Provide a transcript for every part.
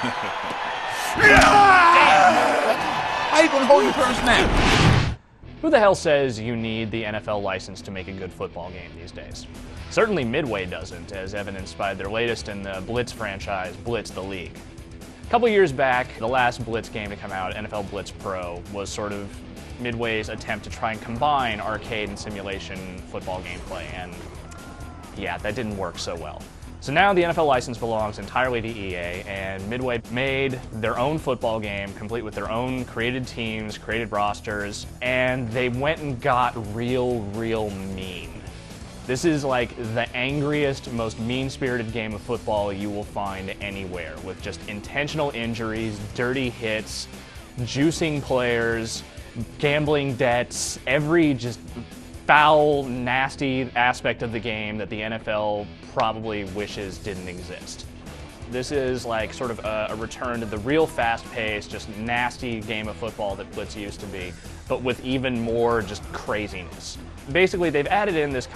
How you gonna hold your purse now? Who the hell says you need the NFL license to make a good football game these days? Certainly Midway doesn't, as evidenced by their latest in the Blitz franchise, Blitz the League. A couple years back, the last Blitz game to come out, NFL Blitz Pro, was sort of Midway's attempt to try and combine arcade and simulation football gameplay, and yeah, that didn't work so well. So now the NFL license belongs entirely to EA, and Midway made their own football game, complete with their own created teams, created rosters, and they went and got real mean. This is like the angriest, most mean-spirited game of football you will find anywhere, with just intentional injuries, dirty hits, juicing players, gambling debts, every just foul, nasty aspect of the game that the NFL probably wishes didn't exist. This is like sort of a return to the real fast-paced, just nasty game of football that Blitz used to be, but with even more just craziness. Basically, they've added in this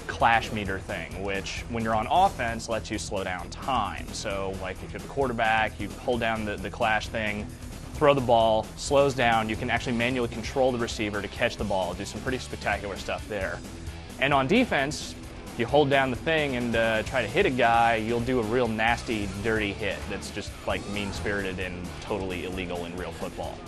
clash meter thing, which when you're on offense lets you slow down time. So like if you're the quarterback, you hold down the clash thing, throw the ball, slows down, you can actually manually control the receiver to catch the ball, do some pretty spectacular stuff there. And on defense, if you hold down the thing and try to hit a guy, you'll do a real nasty, dirty hit that's just like mean-spirited and totally illegal in real football.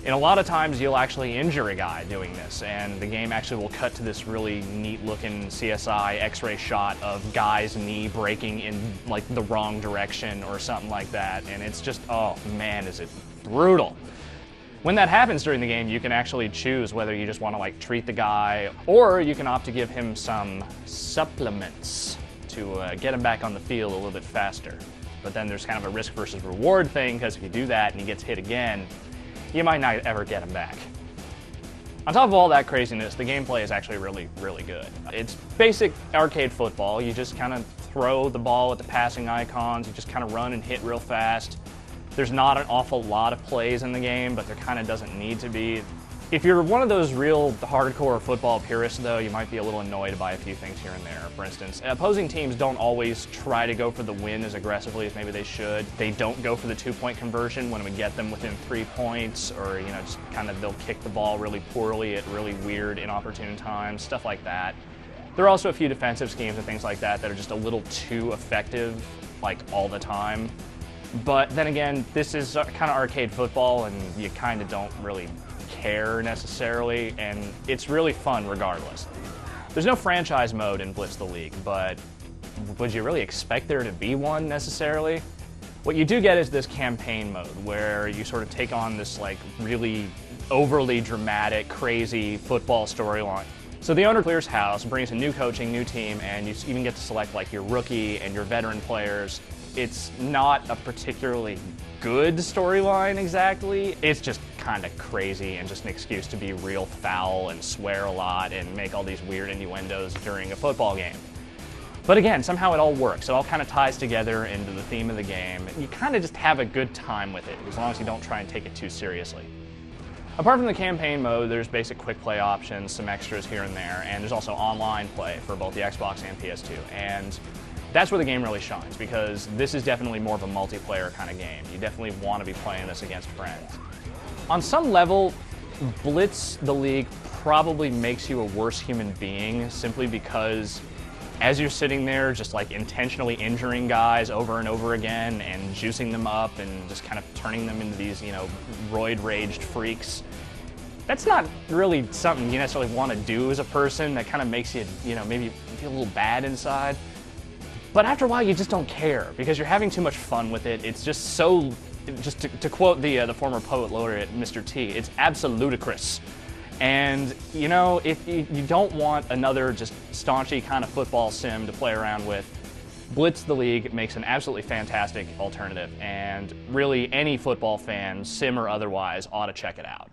And a lot of times you'll actually injure a guy doing this, and the game actually will cut to this really neat-looking CSI X-ray shot of guy's knee breaking in like the wrong direction or something like that, and it's just, oh man, is it brutal. When that happens during the game, you can actually choose whether you just want to like treat the guy, or you can opt to give him some supplements to get him back on the field a little bit faster. But then there's kind of a risk versus reward thing, because if you do that and he gets hit again, you might not ever get him back. On top of all that craziness, the gameplay is actually really good. It's basic arcade football. You just kind of throw the ball at the passing icons, you just kind of run and hit real fast. There's not an awful lot of plays in the game, but there kind of doesn't need to be. If you're one of those real hardcore football purists, though, you might be a little annoyed by a few things here and there. For instance, opposing teams don't always try to go for the win as aggressively as maybe they should. They don't go for the two-point conversion when we get them within 3 points, or just kind of they'll kick the ball really poorly at really weird, inopportune times, stuff like that. There are also a few defensive schemes and things like that that are just a little too effective, like all the time. But then again, this is kind of arcade football, and you kind of don't really care necessarily, and it's really fun regardless. There's no franchise mode in Blitz the League, but would you really expect there to be one necessarily? What you do get is this campaign mode, where you sort of take on this like really overly dramatic, crazy football storyline. So the owner clears house, brings a new coaching, new team, and you even get to select like your rookie and your veteran players. It's not a particularly good storyline exactly. It's just kind of crazy and just an excuse to be real foul and swear a lot and make all these weird innuendos during a football game. But again, somehow it all works. It all kind of ties together into the theme of the game. You kind of just have a good time with it, as long as you don't try and take it too seriously. Apart from the campaign mode, there's basic quick play options, some extras here and there, and there's also online play for both the Xbox and PS2. And that's where the game really shines, because this is definitely more of a multiplayer kind of game. You definitely want to be playing this against friends. On some level, Blitz the League probably makes you a worse human being, simply because as you're sitting there just like intentionally injuring guys over and over again and juicing them up and just kind of turning them into these, roid-raged freaks, that's not really something you necessarily want to do as a person. That kind of makes you, maybe feel a little bad inside. But after a while, you just don't care, because you're having too much fun with it. It's just so, just to quote the former poet laureate, Mr. T, it's absolutacrous. And, if you don't want another just staunchy kind of football sim to play around with, Blitz the League makes an absolutely fantastic alternative. And really, any football fan, sim or otherwise, ought to check it out.